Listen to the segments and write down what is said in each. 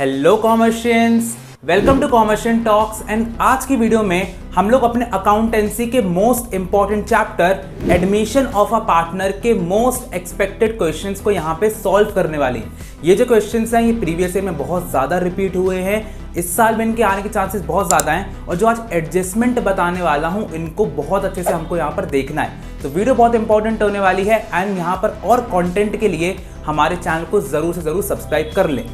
Hello Commercians, welcome to Commercian Talks. And आज की video में हम लोग अपने अकाउंटेंसी के most important chapter admission of a partner के मोस्ट एक्सपेक्टेड क्वेश्चंस को यहाँ पे सॉल्व करने वाली हैं। ये जो क्वेश्चंस हैं ये प्रीवियस ईयर में बहुत ज़्यादा रिपीट हुए हैं, इस साल में इनके आने के चांसेस बहुत ज़्यादा हैं और जो आज एडजस्टमेंट बताने वाला हूँ इनको बहुत अच्छे से हमको यहाँ पर देखना है। तो वीडियो बहुत इंपॉर्टेंट होने वाली है एंड यहाँ पर और कंटेंट के लिए हमारे चैनल को ज़रूर से ज़रूर सब्सक्राइब कर लें।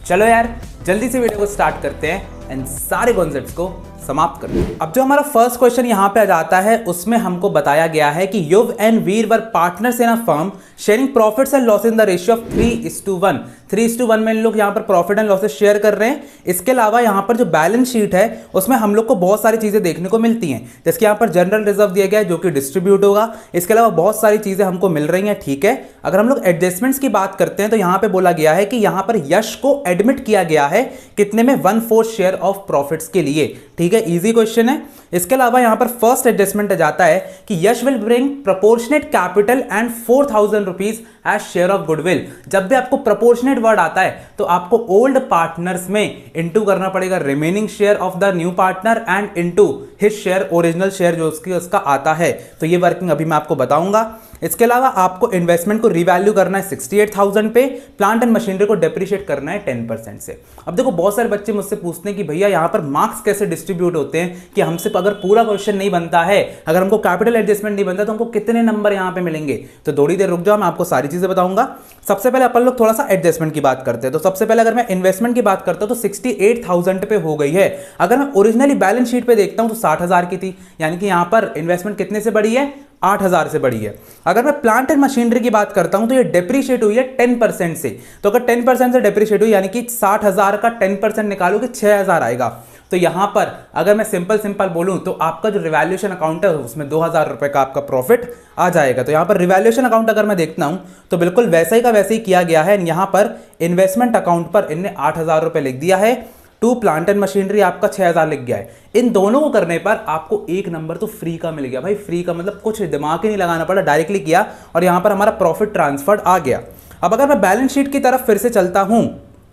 चलो यार जल्दी से वीडियो को स्टार्ट करते हैं एंड सारे कॉन्सेप्ट्स को समाप्त करते हैं। अब जो हमारा फर्स्ट क्वेश्चन यहाँ पे आ जाता है उसमें हमको बताया गया है कि Yuv and Veer were partners in a firm sharing profits and loss in the ratio of 3:1। 3:1 में इन लोग यहाँ पर प्रॉफिट एंड लॉसेस शेयर कर रहे हैं। इसके अलावा यहाँ पर जो बैलेंस शीट है उसमें हम लोग को बहुत सारी चीजें देखने को मिलती हैं, जैसे यहाँ पर जनरल रिजर्व दिया गया है जो कि डिस्ट्रीब्यूट होगा। इसके अलावा बहुत सारी चीजें हमको मिल रही हैं, ठीक है। अगर हम लोग एडजस्टमेंट्स की बात करते हैं तो यहाँ पे बोला गया है कि यहाँ पर यश को एडमिट किया गया है कितने में 1/4 शेयर ऑफ प्रॉफिट्स के लिए, ठीक है। इजी क्वेश्चन है। इसके अलावा यहाँ पर फर्स्ट एडजस्टमेंट जाता है कि Yash will bring proportionate capital and 4,000 rupees as share of goodwill. जब भी आपको प्रोपोर्शनेट वर्ड आता है तो आपको ओल्ड पार्टनर्स में इनटू करना पड़ेगा remaining share of the new partner and into his share, original share जो उसका आता है। तो ये वर्किंग अभी मैं आपको बताऊंगा। इसके अलावा आपको इन्वेस्टमेंट को रिवैल्यू करना है 68,000 पे, प्लांट एंड मशीनरी को डेप्रिशिएट करना है 10% से। अब देखो बहुत सारे बच्चे मुझसे पूछते हैं कि भैया यहाँ पर मार्क्स कैसे डिस्ट्रीब्यूट होते हैं, कि हमसे अगर पूरा क्वेश्चन नहीं बनता है, अगर हमको कैपिटल एडजस्टमेंट नहीं बनता तो हमको कितने नंबर यहाँ पे मिलेंगे। तो थोड़ी देर रुक जाओ, मैं आपको सारी चीजें बताऊंगा। सबसे पहले अपन लोग थोड़ा सा एडजस्टमेंट की बात करते हैं। तो सबसे पहले अगर मैं इन्वेस्टमेंट की बात करता हूं तो 68,000 पे हो गई है। अगर मैं ओरिजिनली बैलेंस शीट पे देखता हूं तो 60,000 की थी, यानी कि यहां पर इन्वेस्टमेंट कितने से बढ़ी है, 8,000 से बढ़ी है। अगर मैं प्लांट एंड मशीनरी की बात करता हूं तो ये डेप्रिशिएट हुई है 10% से। तो अगर 10% से डेप्रिशिएट हुई यानी कि 60,000 का 10% निकालो कि 6,000 आएगा। तो यहां पर अगर मैं सिंपल बोलूं तो आपका जो रिवैल्यूएशन अकाउंट है उसमें 2,000 रुपए का आपका प्रॉफिट आ जाएगा। तो यहां पर रिवैल्यूएशन अकाउंट अगर मैं देखता हूं तो बिल्कुल वैसा ही का वैसे ही किया गया है। यहां पर इन्वेस्टमेंट अकाउंट पर इनने 8,000 रुपए लिख दिया है, टू प्लांट एंड मशीनरी आपका 6,000 लिख गया है। इन दोनों को करने पर आपको एक नंबर तो फ्री का मिल गया। भाई फ्री का मतलब कुछ दिमाग ही नहीं लगाना पड़ा, डायरेक्टली किया और यहां पर हमारा प्रॉफिट ट्रांसफर आ गया। अब अगर मैं बैलेंस शीट की तरफ फिर से चलता हूं,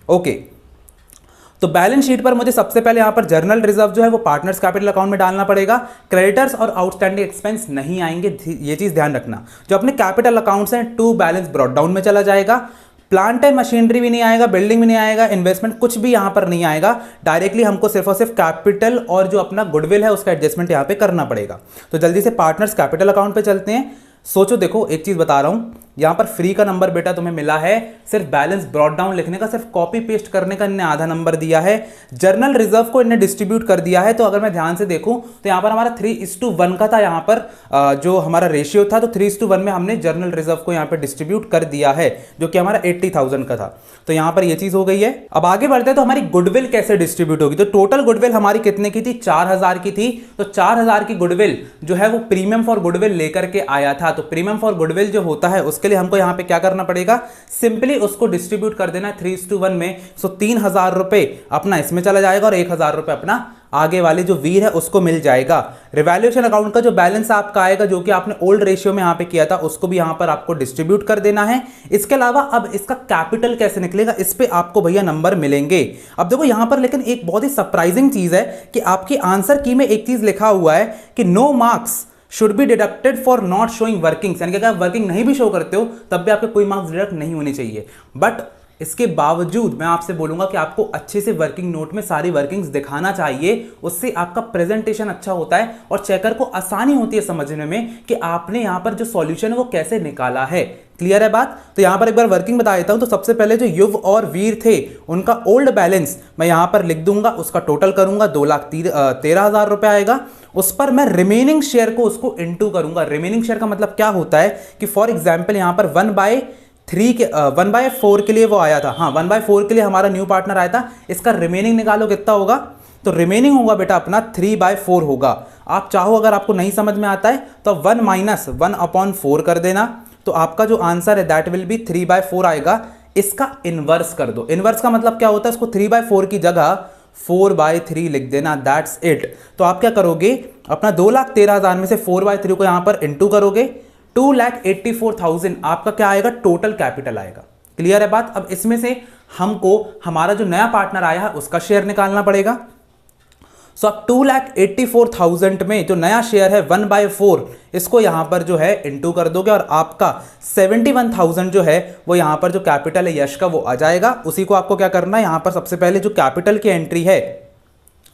ओके, तो बैलेंस शीट पर मुझे सबसे पहले यहां पर जर्नल रिजर्व जो है वो पार्टनर्स कैपिटल अकाउंट में डालना पड़ेगा। क्रेडिटर्स और आउटस्टैंडिंग एक्सपेंस नहीं आएंगे, ये चीज ध्यान रखना। जो अपने कैपिटल अकाउंट्स हैं टू बैलेंस ब्रॉट डाउन में चला जाएगा। प्लांट एंड मशीनरी भी नहीं आएगा, बिल्डिंग भी नहीं आएगा, इन्वेस्टमेंट कुछ भी यहां पर नहीं आएगा। डायरेक्टली हमको सिर्फ और सिर्फ कैपिटल और जो अपना गुडविल है उसका एडजस्टमेंट यहां पे करना पड़ेगा। तो जल्दी से पार्टनर्स कैपिटल अकाउंट पे चलते हैं। सोचो, देखो एक चीज बता रहा हूं, यहां पर फ्री का नंबर बेटा तुम्हें मिला है, सिर्फ बैलेंस ब्रॉट डाउन लिखने का, सिर्फ कॉपी पेस्ट करने का इन्हें आधा नंबर दिया है। जर्नल रिजर्व को इन्हें डिस्ट्रीब्यूट कर दिया है। तो अगर मैं ध्यान से देखूं तो यहां पर हमारा 3:1 का था, यहां पर जो हमारा रेशियो था तो 3:1 में हमने जर्नल रिजर्व को यहां पर डिस्ट्रीब्यूट कर दिया है, जो कि हमारा 80,000 का था। तो यहां पर यह चीज हो गई है। अब आगे बढ़ते हैं तो हमारी गुडविल कैसे डिस्ट्रीब्यूट होगी। तो टोटल गुडविल हमारी कितने की थी, 4,000 की थी। तो 4,000 की गुडविल जो है वो प्रीमियम फॉर गुडविल लेकर के आया था। तो प्रीमियम फॉर गुडविल जो होता है उसके लिए हमको यहां पे क्या करना पड़ेगा, सिंपली उसको डिस्ट्रीब्यूट कर देना 3:1 में। सो 3,000 रुपए अपना इसमें चला जाएगा और 1,000 रुपए अपना आगे वाले जो वीर है उसको मिल जाएगा। रिवैल्यूएशन अकाउंट का जो बैलेंस आपका आएगा जो कि आपने ओल्ड रेशियो में यहां पे किया था उसको भी यहां पर आपको डिस्ट्रीब्यूट कर देना है। इसके अलावा अब इसका कैपिटल कैसे निकलेगा, इस पे आपको भैया नंबर मिलेंगे। अब देखो यहां पर लेकिन एक बहुत ही सरप्राइजिंग चीज है कि आपकी आंसर की में एक चीज लिखा हुआ है कि no marks should be deducted for not showing workings, यानी कि अगर आप वर्किंग नहीं भी शो करते हो तब भी आपके कोई मार्क्स डिडक्ट नहीं होने चाहिए। बट इसके बावजूद मैं आपसे बोलूंगा कि आपको अच्छे से वर्किंग नोट में सारी वर्किंग्स दिखाना चाहिए, उससे आपका प्रेजेंटेशन अच्छा होता है और चेकर को आसानी होती है समझने में कि आपने यहां पर जो सॉल्यूशन है वो कैसे निकाला है। क्लियर है बात। तो यहां पर एक बार वर्किंग बता देता हूं। तो सबसे पहले जो युव और वीर थे उनका ओल्ड बैलेंस मैं यहां पर लिख दूंगा, उसका टोटल करूंगा 2,13,000 रुपए आएगा। उस पर मैं रिमेनिंग शेयर को उसको इनटू करूंगा। रिमेनिंग शेयर का मतलब क्या होता है कि फॉर एग्जाम्पल यहां पर 1/4 के लिए वो आया था, हाँ 1/4 के लिए हमारा न्यू पार्टनर आया था। इसका रिमेनिंग निकालो कितना होगा, तो रिमेनिंग होगा बेटा अपना 3/4 होगा। आप चाहो अगर आपको नहीं समझ में आता है तो 1 - 1/4 कर देना, तो आपका जो आंसर है दैट विल बी 3/4 आएगा। इसका इनवर्स कर दो। इनवर्स का मतलब क्या होता है, इसको 3/4 की जगह 4/3 लिख देना, दैट्स इट। तो आप क्या करोगे, अपना 2,13,000 में से 4/3 को यहां पर इंटू करोगे, 2,84,000 आपका क्या आएगा, टोटल कैपिटल आएगा। क्लियर है बात। अब इसमें से हमको हमारा जो नया पार्टनर आया है उसका शेयर निकालना पड़ेगा। सो अब 2,84,000 में जो नया शेयर है 1/4 इसको यहां पर जो है इंटू कर दोगे और आपका 71,000 जो है वो यहां पर जो कैपिटल है यश का वो आ जाएगा। उसी को आपको क्या करना है, यहां पर सबसे पहले जो कैपिटल की एंट्री है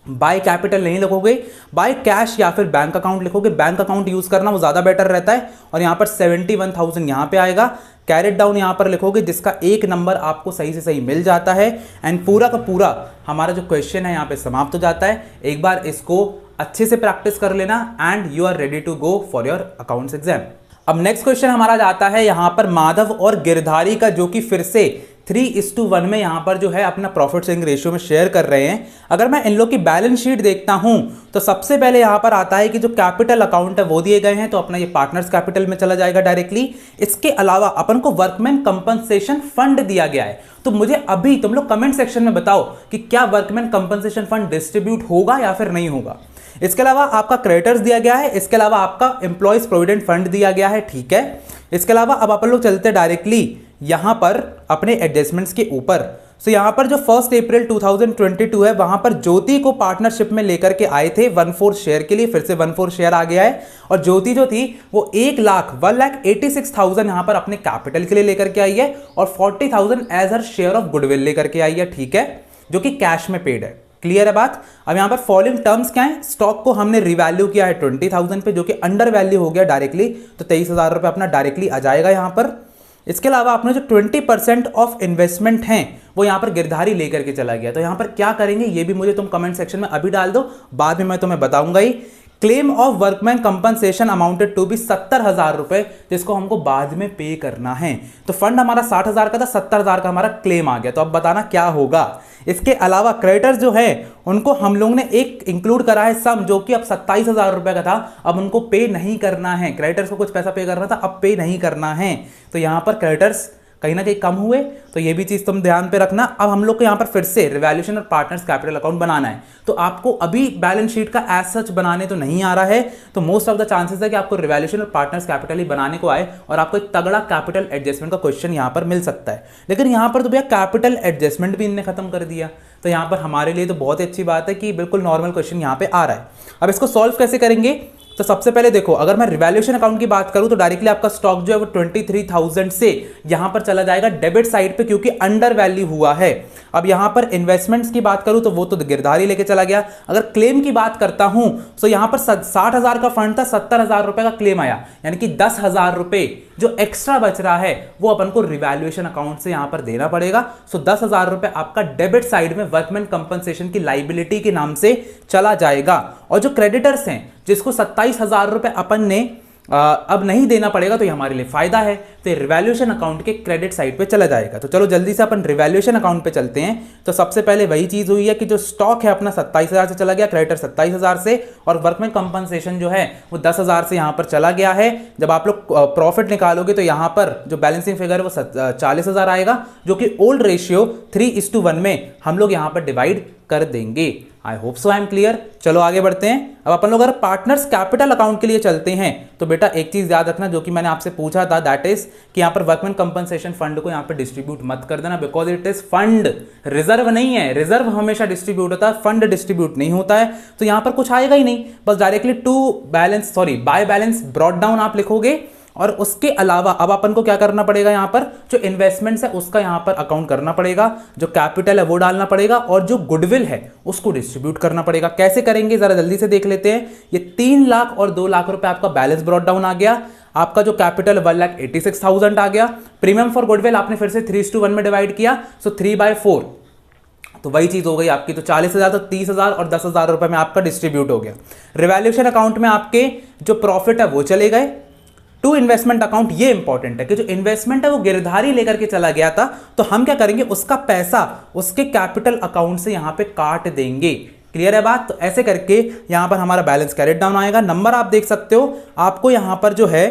बाय कैपिटल नहीं लिखोगे, बाय कैश या फिर बैंक अकाउंट लिखोगे। बैंक अकाउंट यूज करना वो ज्यादा बेटर रहता है। और यहां पर 71,000 यहां पे आएगा, कैरेट डाउन यहां पर लिखोगे जिसका एक नंबर आपको सही से सही मिल जाता है। एंड पूरा का पूरा हमारा जो क्वेश्चन है यहां पे समाप्त हो जाता है। एक बार इसको अच्छे से प्रैक्टिस कर लेना and you are ready to go for your accounts exam. अब नेक्स्ट क्वेश्चन हमारा जाता है यहां पर माधव और गिरधारी का, जो कि फिर से 3:1 में यहां पर जो है अपना प्रॉफिट शेयरिंग रेशियो में शेयर कर रहे हैं। अगर मैं इन लोग की बैलेंस शीट देखता हूं तो सबसे पहले यहां पर आता है कि जो कैपिटल अकाउंट है वो दिए गए हैं, तो अपना ये पार्टनर्स कैपिटल में चला जाएगा डायरेक्टली। इसके अलावा अपन को वर्कमैन कंपनसेशन फंड दिया गया है। तो मुझे अभी तुम लोग कमेंट सेक्शन में बताओ कि क्या वर्कमैन कंपनसेशन फंड डिस्ट्रीब्यूट होगा या फिर नहीं होगा। इसके अलावा आपका क्रेडिटर्स दिया गया है, इसके अलावा आपका एम्प्लॉयज प्रोविडेंट फंड दिया गया है, ठीक है। इसके अलावा अब अपन लोग चलते डायरेक्टली यहां पर अपने एडजस्टमेंट्स के ऊपर। सो यहां पर जो 1 अप्रैल 2022 है वहां पर ज्योति को पार्टनरशिप में लेकर के आए थे 1/4 शेयर के लिए, फिर से 1/4 शेयर आ गया है। और ज्योति जो थी वो 1,86,000 यहां पर अपने कैपिटल के लिए लेकर के आई है और 40,000 as her share of goodwill लेकर के आई है, ठीक है, जो कि कैश में पेड है। क्लियर है बात। अब यहां पर फॉलोइंग टर्म्स क्या है, स्टॉक को हमने रिवैल्यू किया है 20,000 पे, जो कि अंडर वैल्यू हो गया डायरेक्टली, तो 23,000 रुपए अपना डायरेक्टली आ जाएगा यहां पर। इसके अलावा अपने जो 20% ऑफ इन्वेस्टमेंट हैं वो यहां पर गिरधारी लेकर के चला गया। तो यहां पर क्या करेंगे ये भी मुझे तुम कमेंट सेक्शन में अभी डाल दो, बाद में मैं तुम्हें बताऊंगा ही। Claim of workman compensation amounted to be 70,000 रुपए, जिसको हमको बाद में पे करना है। तो फंड हमारा 60,000 का था, 70,000 का हमारा क्लेम आ गया। तो अब बताना क्या होगा। इसके अलावा क्रेडिटर्स जो है उनको हम लोग ने एक इंक्लूड करा है सम, जो कि अब 27,000 रुपए का था, अब उनको पे नहीं करना है। क्रेडिटर्स को कुछ पैसा पे करना था, अब पे नहीं करना है। तो यहां पर क्रेडिटर्स कहीं ना कहीं कम हुए, तो ये भी चीज तुम ध्यान पे रखना। अब हम लोग को यहाँ पर फिर से रिवैल्यूएशन और पार्टनर्स कैपिटल अकाउंट बनाना है। तो आपको अभी बैलेंस शीट का एज सच बनाने तो नहीं आ रहा है, तो मोस्ट ऑफ द चांसेस है कि आपको रिवैल्यूएशन और पार्टनर्स कैपिटल ही बनाने को आए और आपको एक तगड़ा कैपिटल एडजस्टमेंट का क्वेश्चन यहाँ पर मिल सकता है। लेकिन यहाँ पर तो भैया कैपिटल एडजस्टमेंट भी इनने खत्म कर दिया, तो यहाँ पर हमारे लिए तो बहुत ही अच्छी बात है कि बिल्कुल नॉर्मल क्वेश्चन यहाँ पे आ रहा है। अब इसको सॉल्व कैसे करेंगे, तो सबसे पहले देखो, अगर मैं रिवैल्यूएशन अकाउंट की बात करूं तो डायरेक्टली आपका स्टॉक जो है वो 23,000 से यहां पर चला जाएगा डेबिट साइड पे, क्योंकि अंडर वैल्यू हुआ है। अब यहां पर इन्वेस्टमेंट्स की बात करूं तो वो तो गिरधारी लेके चला गया। अगर क्लेम की बात करता हूं तो यहां पर 60,000 का फंड था, 70,000 रुपए का क्लेम आया, यानी कि 10,000 रुपए जो एक्स्ट्रा बच रहा है वो अपन को रिवैल्यूएशन अकाउंट से यहां पर देना पड़ेगा। सो 10,000 रुपए आपका डेबिट साइड में वर्कमैन कंपनसेशन की लाइबिलिटी के नाम से चला जाएगा। और जो क्रेडिटर्स हैं जिसको 27,000 रुपए अपन ने अब नहीं देना पड़ेगा, तो ये हमारे लिए फायदा है, तो ये रिवैल्यूएशन अकाउंट के क्रेडिट साइड पे चला जाएगा। तो चलो जल्दी से अपन रिवैल्यूएशन अकाउंट पे चलते हैं। तो सबसे पहले वही चीज हुई है कि जो स्टॉक है अपना 27,000 से चला गया, क्रेडिटर 27,000 से, और वर्कमैन कंपनसेशन जो है वो 10,000 से यहां पर चला गया है। जब आप लोग प्रॉफिट निकालोगे तो यहां पर जो बैलेंसिंग फिगर है वो 40,000 आएगा, जो कि ओल्ड रेशियो 3:1 में हम लोग यहां पर डिवाइड कर देंगे। I hope so I am clear. चलो आगे बढ़ते हैं। अब अपन लोग अगर पार्टनर्स कैपिटल अकाउंट के लिए चलते हैं तो बेटा एक चीज याद रखना जो कि मैंने आपसे पूछा था, दैट इज कि यहां पर वर्कमैन कंपनसेशन फंड को यहां पर डिस्ट्रीब्यूट मत कर देना, because it is fund, reserve नहीं है। रिजर्व हमेशा डिस्ट्रीब्यूट होता है, फंड डिस्ट्रीब्यूट नहीं होता है। तो यहां पर कुछ आएगा ही नहीं, बस directly by balance brought down आप लिखोगे। और उसके अलावा अब अपन को क्या करना पड़ेगा, यहां पर जो इन्वेस्टमेंट्स है उसका यहां पर अकाउंट करना पड़ेगा, जो कैपिटल है वो डालना पड़ेगा, और जो गुडविल है उसको डिस्ट्रीब्यूट करना पड़ेगा। कैसे करेंगे जरा जल्दी से देख लेते हैं। ये 3 लाख और 2 लाख रुपए आपका बैलेंस ब्रॉट डाउन आ गया। आपका जो कैपिटल 1,86,000 आ गया। प्रीमियम फॉर गुडविल आपने फिर से 3:1 में डिवाइड किया, सो 3/4, तो वही चीज हो गई आपकी। तो 40,000 तो 30,000 और 10,000 रुपए में आपका डिस्ट्रीब्यूट हो गया। रिवैल्यूएशन अकाउंट में आपके जो प्रॉफिट है वो चले गए। टू इन्वेस्टमेंट अकाउंट, ये इंपॉर्टेंट है कि जो इन्वेस्टमेंट है वो गिरधारी लेकर के चला गया था, तो हम क्या करेंगे, उसका पैसा उसके कैपिटल अकाउंट से यहां पे काट देंगे। क्लियर है बात। तो ऐसे करके यहां पर हमारा बैलेंस कैरेट डाउन आएगा। नंबर आप देख सकते हो, आपको यहां पर जो है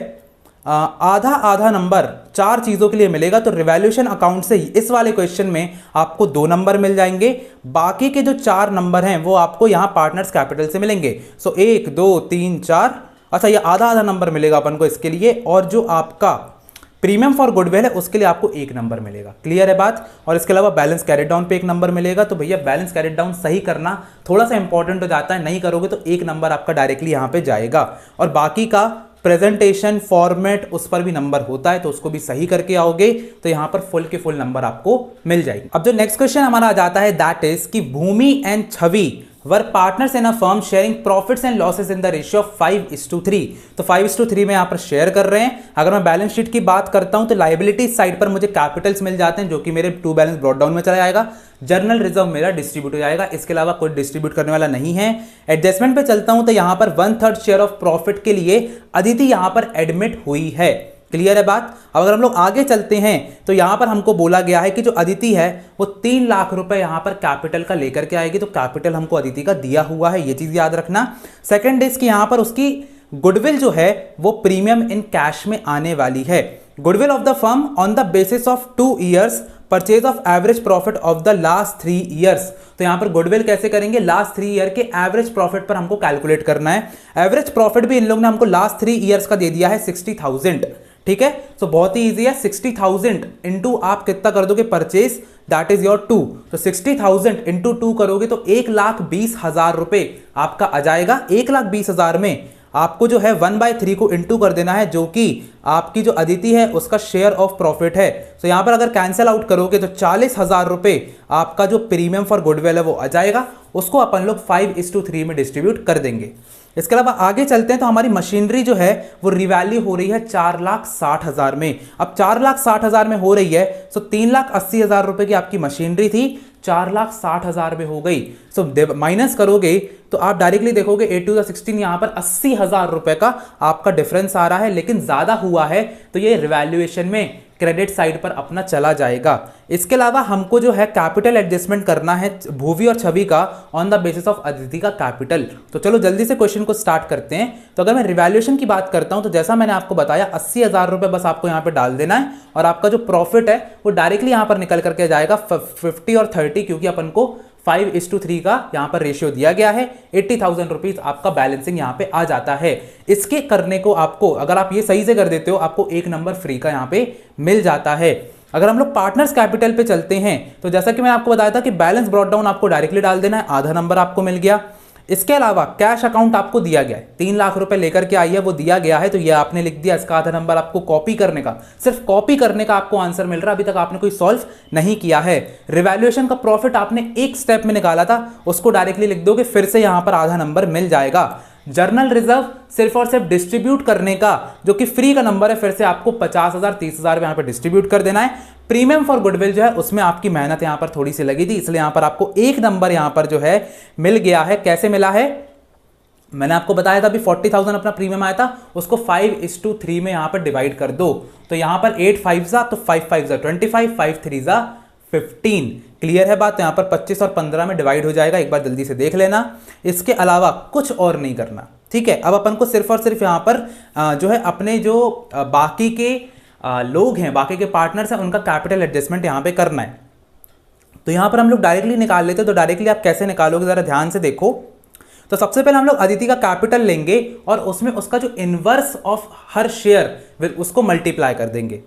आधा आधा नंबर 4 चीजों के लिए मिलेगा। तो रिवैल्यूएशन अकाउंट से इस वाले क्वेश्चन में आपको 2 नंबर मिल जाएंगे, बाकी के जो 4 नंबर हैं वो आपको यहां पार्टनर्स कैपिटल से मिलेंगे। सो 1 2 3 4, अच्छा ये आधा आधा नंबर मिलेगा अपन को इसके लिए। और जो आपका प्रीमियम फॉर गुडविल है उसके लिए आपको 1 नंबर मिलेगा। क्लियर है बात। और इसके अलावा बैलेंस कैरेट डाउन पे 1 नंबर मिलेगा। तो भैया बैलेंस कैरेट डाउन सही करना थोड़ा सा इंपॉर्टेंट हो जाता है, नहीं करोगे तो 1 नंबर आपका डायरेक्टली यहाँ पे जाएगा। और बाकी का प्रेजेंटेशन फॉर्मेट उस पर भी नंबर होता है, तो उसको भी सही करके आओगे तो यहां पर फुल के फुल नंबर आपको मिल जाएगी। अब जो नेक्स्ट क्वेश्चन हमारा आ जाता है दैट इज कि Bhumi and Chhavi were partners in a firm sharing profits and losses in the ratio of 5:3। तो 5:3 में यहां पर शेयर कर रहे हैं। अगर मैं बैलेंस शीट की बात करता हूं तो लाइबिलिटी साइड पर मुझे कैपिटल्स मिल जाते हैं जो कि मेरे टू बैलेंस ब्रॉट डाउन में चला जाएगा। जर्नल रिजर्व मेरा डिस्ट्रीब्यूट हो जाएगा, इसके अलावा कोई डिस्ट्रीब्यूट करने वाला नहीं है। एडजस्टमेंट पे चलता हूं तो यहां पर 1/3 शेयर ऑफ प्रॉफिट के लिए अदिति यहां पर एडमिट हुई है। क्लियर है बात। अब अगर हम लोग आगे चलते हैं तो यहां पर हमको बोला गया है कि जो अदिति है वो 3 लाख रुपए यहां पर कैपिटल का लेकर के आएगी। तो कैपिटल हमको अदिति का दिया हुआ है, ये चीज याद रखना। सेकंड इज कि यहां पर उसकी गुडविल जो है वो प्रीमियम इन कैश में आने वाली है। Goodwill of the firm on the basis of 2 years purchase of average profit of the last 3 years। तो यहां पर गुडविल कैसे करेंगे, लास्ट 3 ईयर के एवरेज प्रॉफिट पर हमको कैलकुलेट करना है। एवरेज प्रॉफिट भी इन लोगों ने हमको लास्ट 3 years का दे दिया है 60,000। ठीक है, तो बहुत ही इजी है। 60,000 इंटू आप कितना कर दोगे परचेज, दैट इज योर 2। तो 60,000 इंटू 2 करोगे तो 1,20,000 रुपए आपका आ जाएगा। 1,20,000 में आपको जो है 1/3 को इंटू कर देना है, जो कि आपकी जो अदिति है उसका शेयर ऑफ प्रॉफिट है। तो यहां पर अगर कैंसिल आउट करोगे तो 40,000 रुपए आपका जो प्रीमियम फॉर गुडविल है वो आ जाएगा। उसको अपन लोग 5:3 में डिस्ट्रीब्यूट कर देंगे। इसके अलावा आगे चलते हैं तो हमारी मशीनरी जो है वो रिवैल्यू हो रही है 4,60,000 में। अब 4,60,000 में हो रही है तो 3,80,000 रुपए की आपकी मशीनरी थी, 4,60,000 में हो गई। सो माइनस करोगे तो आप डायरेक्टली देखोगे 8 to the 16 यहां पर 80,000 रुपए का आपका डिफरेंस आ रहा है, लेकिन ज्यादा हुआ है तो ये रिवैल्यूएशन में क्रेडिट साइड पर अपना चला जाएगा। इसके अलावा हमको जो है कैपिटल एडजस्टमेंट करना है भूवी और छवि का on the basis of Aditi का कैपिटल। तो चलो जल्दी से क्वेश्चन को स्टार्ट करते हैं। तो अगर मैं रिवैल्यूएशन की बात करता हूं तो जैसा मैंने आपको बताया 80,000 रुपए बस आपको यहां पे डाल देना है और आपका जो प्रॉफिट है वो डायरेक्टली यहां पर निकल करके जाएगा 50 और 30, क्योंकि अपन को 5:3 का यहां पर रेशियो दिया गया है। 80,000 रुपीज आपका बैलेंसिंग यहां पे आ जाता है। इसके करने को आपको अगर आप ये सही से कर देते हो आपको 1 नंबर फ्री का यहां पे मिल जाता है। अगर हम लोग पार्टनर्स कैपिटल पे चलते हैं तो जैसा कि मैंने आपको बताया था कि बैलेंस ब्रॉट डाउन आपको डायरेक्टली डाल देना है, आधा नंबर आपको मिल गया। इसके अलावा कैश अकाउंट आपको दिया गया है, 3 लाख रुपए लेकर के आई है, वो दिया गया है, तो ये आपने लिख दिया। इसका आधा नंबर आपको कॉपी करने का, सिर्फ कॉपी करने का आपको आंसर मिल रहा है, अभी तक आपने कोई सॉल्व नहीं किया है। रिवैल्यूएशन का प्रॉफिट आपने एक स्टेप में निकाला था, उसको डायरेक्टली लिख दोगे, फिर से यहां पर आधा नंबर मिल जाएगा। जर्नल रिजर्व सिर्फ और सिर्फ डिस्ट्रीब्यूट करने का, जो कि फ्री का नंबर है, फिर से आपको 50,000 30,000 यहां पर डिस्ट्रीब्यूट कर देना है। प्रीमियम फॉर गुडविल जो है उसमें आपकी मेहनत यहां पर थोड़ी सी लगी थी, इसलिए यहां पर आपको 1 नंबर यहां पर जो है मिल गया है। कैसे मिला है, मैंने आपको बताया था अभी 40,000 अपना प्रीमियम आया था, उसको 5:3 में यहां पर डिवाइड कर दो। तो यहां पर 8 5 तो 5 5 25, 5 3 15। क्लियर है बात। यहां पर 25 और 15 में डिवाइड हो जाएगा, एक बार जल्दी से देख लेना। इसके अलावा कुछ और नहीं करना, ठीक है। अब अपन को सिर्फ और सिर्फ यहां पर जो है अपने जो बाकी के लोग हैं, बाकी के पार्टनर्स हैं, उनका कैपिटल एडजस्टमेंट यहां पे करना है। तो यहां पर हम लोग डायरेक्टली निकाल लेते हैं। तो डायरेक्टली आप कैसे निकालोगे जरा ध्यान से देखो। तो सबसे पहले हम लोग अदिति का कैपिटल लेंगे और उसमें उसका जो इनवर्स ऑफ हर शेयर उसको मल्टीप्लाई कर देंगे।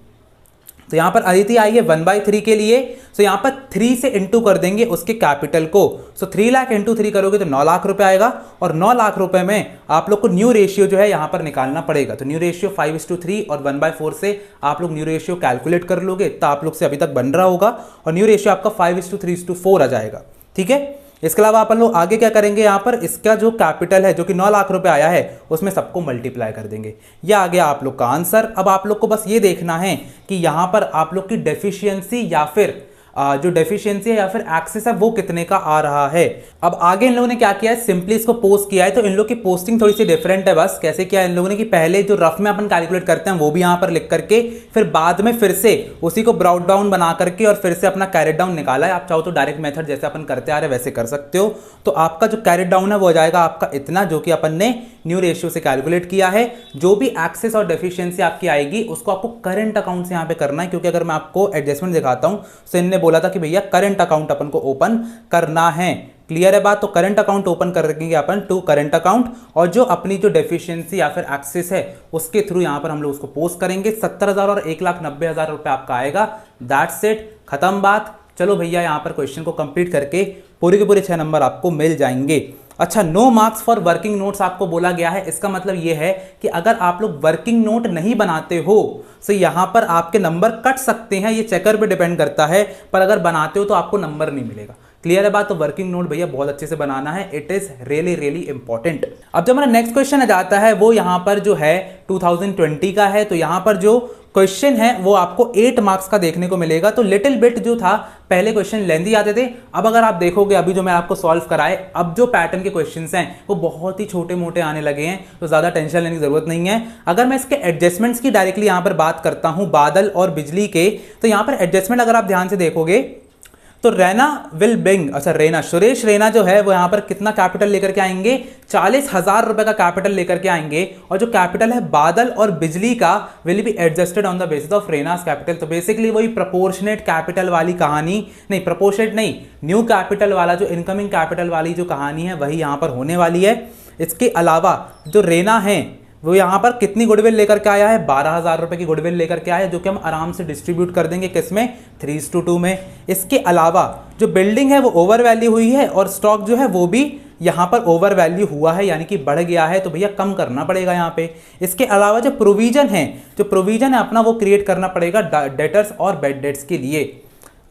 तो यहां पर अदिति आई है 1/3 के लिए, तो यहां पर 3 से इंटू कर देंगे उसके कैपिटल को। सो 3 लाख इंटू 3 करोगे तो 9 लाख रुपए आएगा, और 9 लाख रुपए में आप लोग को न्यू रेशियो जो है यहां पर निकालना पड़ेगा। तो न्यू रेशियो 5:3 और 1/4 से आप लोग न्यू रेशियो कैलकुलेट कर लोगे, इतना आप लोग से अभी तक बन रहा होगा, और न्यू रेशियो आपका 5:3:4 आ जाएगा। ठीक है। इसके अलावा अपन लोग आगे क्या करेंगे, यहां पर इसका जो कैपिटल है जो कि 9 लाख रुपए आया है उसमें सबको मल्टीप्लाई कर देंगे। यह आ गया आप लोग का आंसर। अब आप लोग को बस ये देखना है कि यहां पर आप लोग की डेफिशिएंसी या फिर जो डेफिशिएंसी है या फिर एक्सेस है वो कितने का आ रहा है। अब आगे इन लोगों ने क्या किया है, सिंपली इसको पोस्ट किया है। तो इन लोग की पोस्टिंग थोड़ी सी डिफरेंट है। बस कैसे किया इन लोगों ने कि पहले जो रफ में अपन कैलकुलेट करते हैं वो भी यहां पर लिख करके, फिर बाद में फिर से उसी को ब्राउट डाउन बना करके और फिर से अपना कैरेट डाउन निकाला है। आप चाहो तो डायरेक्ट मेथड जैसे अपन करते आ रहे हैं वैसे कर सकते हो। तो आपका जो कैरेट डाउन है वो हो जाएगा आपका इतना, जो कि अपन ने न्यू रेशियो से कैलकुलेट किया है। जो भी एक्सेस और डेफिशिएंसी आपकी आएगी उसको आपको करंट अकाउंट से यहां पे करना है, क्योंकि अगर मैं आपको एडजस्टमेंट दिखाता हूं तो इनने बोला था कि भैया करंट अकाउंट अपन को ओपन करना है। क्लियर है बात। तो करंट अकाउंट ओपन कर रखेंगे अपन टू करंट अकाउंट, और जो अपनी जो डेफिशिएंसी या फिर एक्सेस है उसके थ्रू यहाँ पर हम लोग उसको पोस्ट करेंगे। 70,000 और 1,90,000 रुपये आपका आएगा। दैट्स इट, खत्म बात। चलो भैया यहाँ पर क्वेश्चन को कंप्लीट करके पूरे के पूरे 6 नंबर आपको मिल जाएंगे। अच्छा, no marks for working notes आपको बोला गया है। इसका मतलब ये है कि अगर आप लोग वर्किंग नोट नहीं बनाते हो तो यहाँ पर आपके नंबर कट सकते हैं, ये चेकर पे डिपेंड करता है, पर अगर बनाते हो तो आपको नंबर नहीं मिलेगा। क्लियर है बात। तो वर्किंग नोट भैया बहुत अच्छे से बनाना है, it is really really important. अब जो हमारा नेक्स्ट क्वेश्चन आ जाता है वो यहाँ पर जो है 2020 का है। तो यहाँ पर जो क्वेश्चन है वो आपको 8 मार्क्स का देखने को मिलेगा। तो लिटिल बिट जो था, पहले क्वेश्चन लेंदी आते थे, अब अगर आप देखोगे अभी जो मैं आपको सॉल्व कराए, अब जो पैटर्न के क्वेश्चंस हैं वो बहुत ही छोटे मोटे आने लगे हैं, तो ज़्यादा टेंशन लेने की जरूरत नहीं है। अगर मैं इसके एडजस्टमेंट्स की डायरेक्टली यहाँ पर बात करता हूँ बादल और बिजली के, तो यहाँ पर एडजस्टमेंट अगर आप ध्यान से देखोगे तो रैना विल बिंग, अच्छा रैना, सुरेश रैना जो है वो यहाँ पर कितना कैपिटल लेकर के आएंगे, 40,000 रुपए का कैपिटल लेकर के आएंगे। और जो कैपिटल है बादल और बिजली का will be adjusted on the basis of Rena's capital. तो बेसिकली वही प्रोपोर्शनेट कैपिटल वाली कहानी, नहीं प्रोपोर्शनेट नहीं, न्यू कैपिटल वाला जो इनकमिंग कैपिटल वाली जो कहानी है वही यहाँ पर होने वाली है। इसके अलावा जो रेना है वो यहाँ पर कितनी गुडविल लेकर के आया है, 12,000 रुपए की गुडविल लेकर के आया है, जो कि हम आराम से डिस्ट्रीब्यूट कर देंगे किसमें, 3:2 में। इसके अलावा जो बिल्डिंग है वो ओवर वैल्यू हुई है और स्टॉक जो है वो भी यहाँ पर ओवर वैल्यू हुआ है, यानी कि बढ़ गया है, तो भैया कम करना पड़ेगा यहाँ पे। इसके अलावा जो प्रोविजन है, जो प्रोविजन है अपना वो क्रिएट करना पड़ेगा डेटर्स और बेड डेट्स के लिए।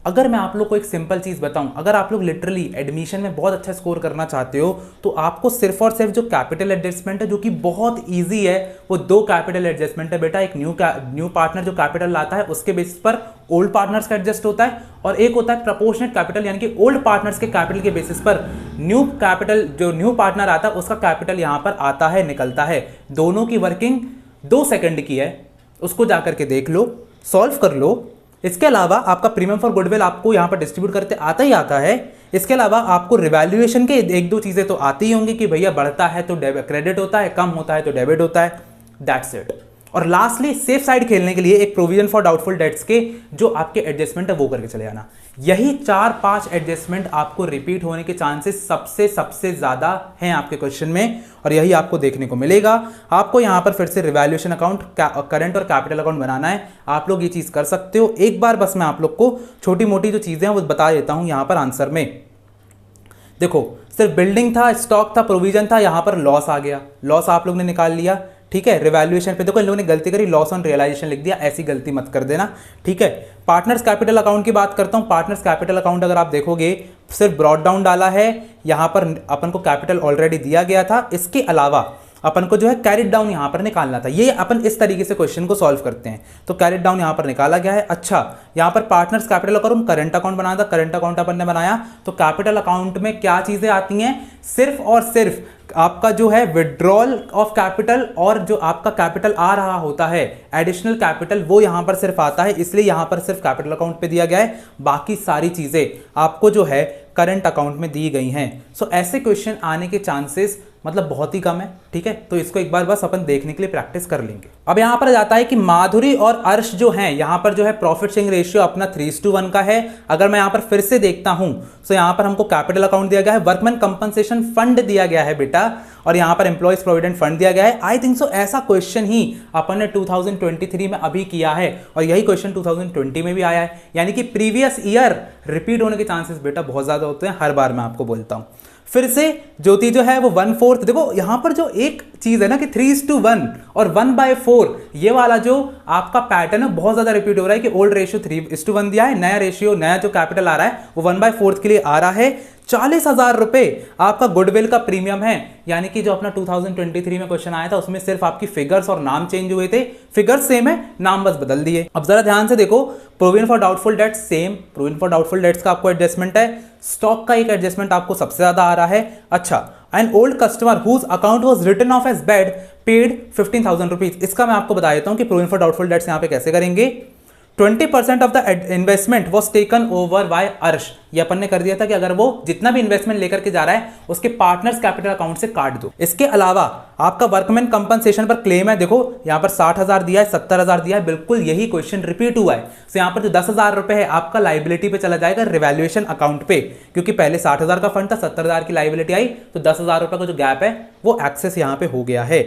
अगर मैं आप लोग को एक सिंपल चीज़ बताऊं, अगर आप लोग लिटरली एडमिशन में बहुत अच्छा स्कोर करना चाहते हो तो आपको सिर्फ और सिर्फ जो कैपिटल एडजस्टमेंट है जो कि बहुत इजी है, वो 2 कैपिटल एडजस्टमेंट है बेटा। एक न्यू पार्टनर जो कैपिटल लाता है उसके बेसिस पर ओल्ड पार्टनर्स का एडजस्ट होता है, और एक होता है प्रोपोर्शनेट कैपिटल, यानी कि ओल्ड पार्टनर्स के कैपिटल के बेसिस पर न्यू कैपिटल, जो न्यू पार्टनर आता है उसका कैपिटल यहाँ पर आता है, निकलता है। दोनों की वर्किंग 2 सेकंड की है, उसको जाकर के देख लो, सॉल्व कर लो। इसके अलावा आपका प्रीमियम फॉर गुडविल आपको यहाँ पर डिस्ट्रीब्यूट करते आता ही आता है। इसके अलावा आपको रिवैल्यूएशन के 1-2 चीज़ें तो आती ही होंगी कि भैया बढ़ता है तो क्रेडिट होता है, कम होता है तो डेबिट होता है। That's it. और लास्टली सेफ साइड खेलने के लिए एक प्रोविजन फॉर डाउटफुल डेट्स के जो आपके एडजस्टमेंट है वो करके चले जाना। यही 4-5 एडजस्टमेंट आपको रिपीट होने के चांसेस सबसे ज्यादा हैं आपके क्वेश्चन में, और यही आपको देखने को मिलेगा। आपको यहां पर फिर से रिवैल्यूएशन अकाउंट, करंट और कैपिटल अकाउंट बनाना है, आप लोग ये चीज कर सकते हो। एक बार बस मैं आप लोग को छोटी मोटी जो चीजें हैं वो बता देता हूं यहां पर आंसर में। देखो, सिर्फ बिल्डिंग था, स्टॉक था, प्रोविजन था, यहां पर लॉस आ गया, लॉस आप लोग ने निकाल लिया। ठीक है, रिवैल्यूएशन पे देखो इन लोगों ने गलती करी, लॉस ऑन रियलाइजेशन लिख दिया, ऐसी गलती मत कर देना। ठीक है, पार्टनर्स कैपिटल अकाउंट की बात करता हूं। पार्टनर्स कैपिटल अकाउंट अगर आप देखोगे सिर्फ ब्रॉड डाउन डाला है, यहां पर अपन को कैपिटल ऑलरेडी दिया गया था। इसके अलावा अपन को जो है कैरिड डाउन यहां पर निकालना था। ये अपन इस तरीके से क्वेश्चन को सॉल्व करते हैं। तो कैरिड डाउन यहां पर निकाला गया है। अच्छा, यहां पर partners capital account, current account बनाया था, करंट अकाउंट अपन ने बनाया। तो कैपिटल अकाउंट में क्या चीजें आती हैं, सिर्फ और सिर्फ आपका जो है विड्रॉल ऑफ कैपिटल, और जो आपका कैपिटल आ रहा होता है एडिशनल कैपिटल, वो यहां पर सिर्फ आता है, इसलिए यहां पर सिर्फ कैपिटल अकाउंट पे दिया गया है। बाकी सारी चीजें आपको जो है करंट अकाउंट में दी गई हैं। सो ऐसे क्वेश्चन आने के चांसेस मतलब बहुत ही कम है। ठीक है, तो इसको एक बार बस अपन देखने के लिए प्रैक्टिस कर लेंगे। अब यहां पर जाता है कि माधुरी और अर्श जो हैं, यहां पर जो है प्रॉफिट शेयरिंग रेशियो अपना 3:1 का है। अगर मैं यहां पर फिर से देखता हूं तो यहां पर हमको कैपिटल अकाउंट दिया गया है, वर्कमैन कंपनसेशन फंड दिया गया है बेटा, और यहां पर एम्प्लॉइज प्रोविडेंट फंड दिया गया है। आई थिंक सो ऐसा क्वेश्चन ही अपन ने 2023 में अभी किया है, और यही क्वेश्चन 2020 में भी आया है, यानी कि प्रीवियस ईयर रिपीट होने के चांसेस बेटा बहुत ज्यादा होते हैं, हर बार मैं आपको बोलता हूं। फिर से ज्योति जो है वो 1/4, देखो यहां पर जो एक चीज है ना कि 3:1 और 1/4, ये वाला जो आपका पैटर्न है बहुत ज्यादा रिपीट हो रहा है कि ओल्ड रेशियो 3:1 दिया है, नया रेशियो, नया जो कैपिटल आ रहा है वो 1/4 के लिए आ रहा है। 40,000 रुपए आपका गुडविल का प्रीमियम है, यानी कि जो अपना 2023 में क्वेश्चन आया था उसमें सिर्फ आपकी फिगर्स और नाम चेंज हुए थे, फिगर्स सेम है, नाम बस बदल दिए। अब जरा ध्यान से देखो, provision for doubtful debts same, provision for doubtful debts का आपको एडजस्टमेंट है, स्टॉक का एक एडजस्टमेंट आपको सबसे ज्यादा आ रहा है। अच्छा, an old customer whose account was written off as bad paid 15,000 rupees. इसका मैं आपको बता देता हूं कि प्रोविजन फॉर डाउटफुल डेट्स यहां पे कैसे करेंगे। 20% of the investment was taken over by अर्श। ये अपन ने कर दिया था कि अगर वो जितना भी इन्वेस्टमेंट लेकर के जा रहा है उसके पार्टनर्स कैपिटल अकाउंट से काट दो। इसके अलावा आपका वर्कमैन कंपनसेशन पर क्लेम है, देखो यहां पर 60,000 दिया है, 70,000 दिया है, बिल्कुल यही क्वेश्चन रिपीट हुआ है। तो यहां पर जो 10,000 रुपए है आपका लाइबिलिटी पे चला जाएगा रिवैल्यूएशन अकाउंट पे, क्योंकि पहले 60,000 का फंड था, 70,000 की लाइबिलिटी आई, तो 10,000 रुपए का जो गैप है वो एक्सेस यहां पे हो गया है।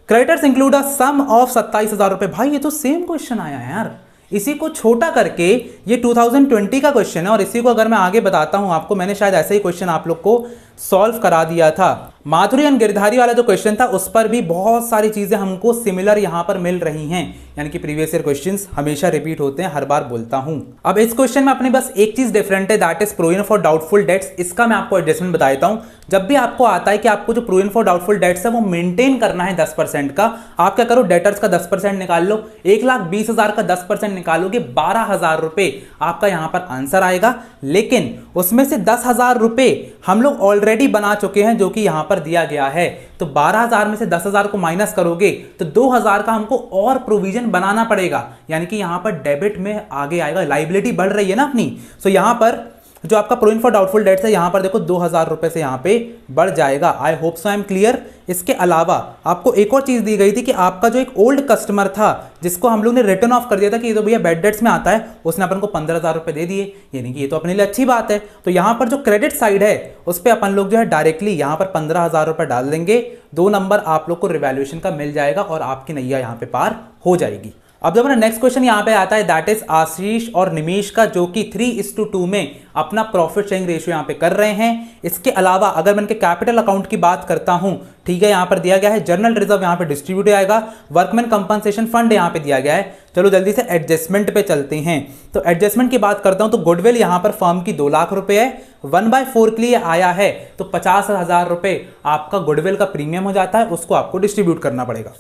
Creditors include a sum of 27,000 रुपए। भाई ये तो सेम क्वेश्चन आया है यार, इसी को छोटा करके ये 2020 का क्वेश्चन है, और इसी को अगर मैं आगे बताता हूं आपको, मैंने शायद ऐसा ही क्वेश्चन आप लोग को सॉल्व करा दिया था। माधुरी एंड गिरधारी वाला जो क्वेश्चन था उस पर भी बहुत सारी चीजें हमको सिमिलर यहां पर मिल रही हैं, यानी कि प्रीवियस ईयर क्वेश्चंस हमेशा रिपीट होते हैं, हर बार बोलता हूं। अब इस क्वेश्चन में अपने बस एक चीज डिफरेंट है, that is provision for doubtful debts. इसका मैं आपको एडजस्टमेंट बता देता हूं। जब भी आपको आता है कि आपको जो प्रोविजन फॉर डाउटफुल डेट्स है वो मेंटेन करना है 10% का, आप क्या करो, डेटर्स का 10% निकाल लो, 1,20,000 का 10% निकालोगे, 12,000 रुपए आपका यहां पर आंसर आएगा। लेकिन उसमें से 10,000 रुपए हम लोग ऑलरेडी बना चुके हैं, जो कि यहां पर दिया गया है। तो 12,000 में से 10,000 को माइनस करोगे तो 2,000 का हमको और प्रोविजन बनाना पड़ेगा, यानी कि यहां पर डेबिट में आगे आएगा, लाइबिलिटी बढ़ रही है ना अपनी। सो यहां पर जो आपका प्रोविजन फॉर डाउटफुल डेट्स है यहां पर देखो 2,000 रुपए से यहां पे बढ़ जाएगा। I hope so I am clear. इसके अलावा आपको एक और चीज दी गई थी कि आपका जो एक ओल्ड कस्टमर था जिसको हम लोग ने रिटर्न ऑफ कर दिया था कि ये तो भैया बैड डेट्स में आता है, उसने अपन को 15,000 रुपए दे दिए, यानी कि ये तो अपने लिए अच्छी बात है। तो यहां पर जो क्रेडिट साइड है उस पर अपन लोग जो है डायरेक्टली यहां पर 15,000 रुपए डाल देंगे, 2 नंबर आप लोग को रिवैल्यूएशन का मिल जाएगा और आपकी नैया यहां पे पार हो जाएगी। अब जब हमारा नेक्स्ट क्वेश्चन यहां पे आता है, दैट इज आशीष और निमेश का, जो कि 3:2 में अपना प्रॉफिट शेयरिंग रेशियो यहां पे कर रहे हैं। इसके अलावा अगर मैं इनके कैपिटल अकाउंट की बात करता हूं, ठीक है, यहां पर दिया गया है जनरल रिजर्व यहां पे डिस्ट्रीब्यूट आएगा, वर्कमैन कंपनसेशन फंड यहां पे दिया गया है। चलो जल्दी से एडजस्टमेंट पे चलते हैं। तो एडजस्टमेंट की बात करता हूं तो गुडविल यहां पर फर्म की 2 लाख रुपए है, 1/4 के लिए आया है, तो 50,000 रुपए आपका गुडविल का प्रीमियम हो जाता है, उसको आपको डिस्ट्रीब्यूट करना पड़ेगा।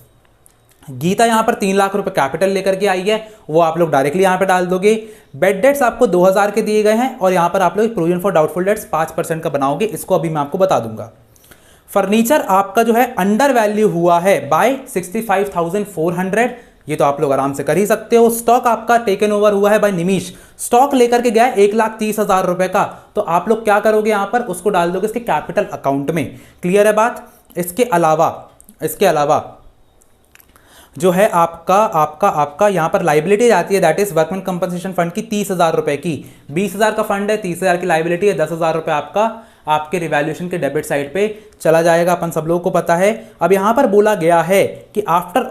गीता यहां पर 3 लाख रुपए कैपिटल लेकर के आई है, वो आप लोग डायरेक्टली यहां पे डाल दोगे। बेड डेट्स आपको 2,000 के दिए गए हैं, और यहां पर आप लोग प्रोविजन फॉर डाउटफुल डेट्स 5% का बनाओगे, इसको अभी मैं आपको बता दूंगा। फर्नीचर आपका जो है अंडर वैल्यू हुआ है बाय 65,400, ये तो आप लोग आराम से कर ही सकते हो। स्टॉक आपका टेकन ओवर हुआ है बाय निमिष, स्टॉक लेकर के गया 1,30,000 रुपए का, तो आप लोग क्या करोगे यहां पर, उसको डाल दोगे इसके कैपिटल अकाउंट में। क्लियर है बात। इसके अलावा जो है आपका यहां पर लाइबिलिटी आती है, that is workman compensation fund की 30,000 रुपए की, 20,000 का फंड है, 30,000 की लाइबिलिटी है, 10,000 रुपए आपका आपके रिवैल्यूएशन के डेबिट साइड पे चला जाएगा, अपन सब लोगों को पता है। अब यहां पर बोला गया है कि after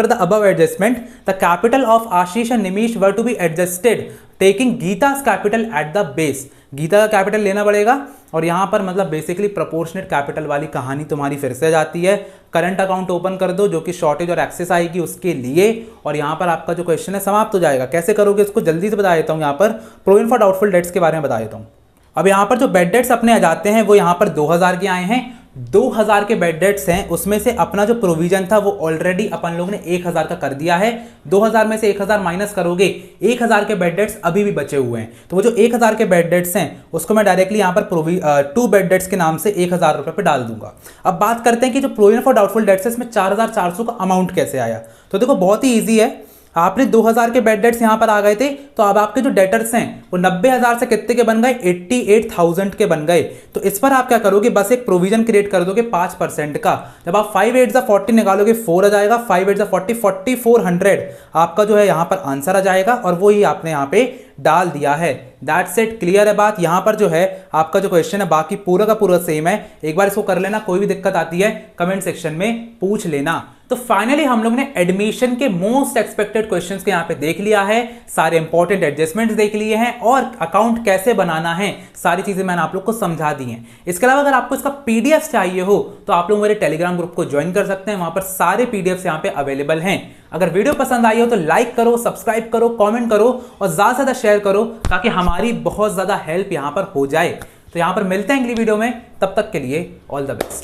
the above adjustment the capital of Ashish and Nimish were to be adjusted taking Geeta's capital at the base. Geeta का कैपिटल लेना पड़ेगा, और यहां पर मतलब बेसिकली प्रोपोर्शनेट कैपिटल वाली कहानी तुम्हारी फिर से जाती है। करंट अकाउंट ओपन कर दो, जो कि शॉर्टेज और एक्सेस आएगी उसके लिए, और यहां पर आपका जो क्वेश्चन है समाप्त हो जाएगा। कैसे करोगे इसको जल्दी से बता देता हूं, यहां पर प्रोविजन फॉर डाउटफुल डेट्स के बारे में बता देता हूं। अब यहां पर जो बेड डेट्स अपने आ जाते हैं वो यहां पर 2,000 के आए हैं, 2,000 के बेड डेट्स हैं, उसमें से अपना जो प्रोविजन था वो ऑलरेडी अपन लोग ने 1,000 का कर दिया है। 2,000 में से 1,000 माइनस करोगे, 1,000 के बेड डेट्स अभी भी बचे हुए हैं, तो वो जो 1,000 के बेड डेट्स हैं उसको मैं डायरेक्टली यहां पर 2 बेड डेट्स के नाम से 1,000 रुपए पे डाल दूंगा। अब बात करते हैं कि जो प्रोविजन फॉर डाउटफुल डेट्स है इसमें 4,400 का अमाउंट कैसे आया। तो देखो बहुत ही ईजी है, आपने 2,000 के बेड डेट्स यहां पर आ गए थे, तो अब आपके जो डेटर्स हैं वो 90,000 से कितने के बन गए, 88,000 के बन गए। तो इस पर आप क्या करोगे, बस एक प्रोविजन क्रिएट कर दोगे 5% का। जब आप 5 8 40 निकालोगे 4 आ जाएगा, 5 8 40 4400 आपका जो है यहां पर आंसर आ जाएगा, और वो ही आपने यहां पे डाल दिया है। That's it. क्लियर है बात। यहां पर जो है आपका जो क्वेश्चन है बाकी पूरा का पूरा सेम है, एक बार इसको कर लेना, कोई भी दिक्कत आती है कमेंट सेक्शन में पूछ लेना। तो फाइनली हम लोग ने एडमिशन के मोस्ट एक्सपेक्टेड क्वेश्चंस के यहां पे देख लिया है, सारे इंपॉर्टेंट एडजस्टमेंट्स देख लिए हैं, और अकाउंट कैसे बनाना है सारी चीजें मैंने आप लोग को समझा दी हैं। इसके अलावा अगर आपको इसका पीडीएफ चाहिए हो तो आप लोग मेरे टेलीग्राम ग्रुप को ज्वाइन कर सकते हैं, वहां पर सारे पीडीएफ यहां पे अवेलेबल हैं। अगर वीडियो पसंद आई हो तो लाइक करो, सब्सक्राइब करो, कमेंट करो, और ज्यादा से ज्यादा शेयर करो, ताकि हमारी बहुत ज्यादा हेल्प यहां पर हो जाए। तो यहां पर मिलते हैं अगली वीडियो में, तब तक के लिए ऑल द बेस्ट।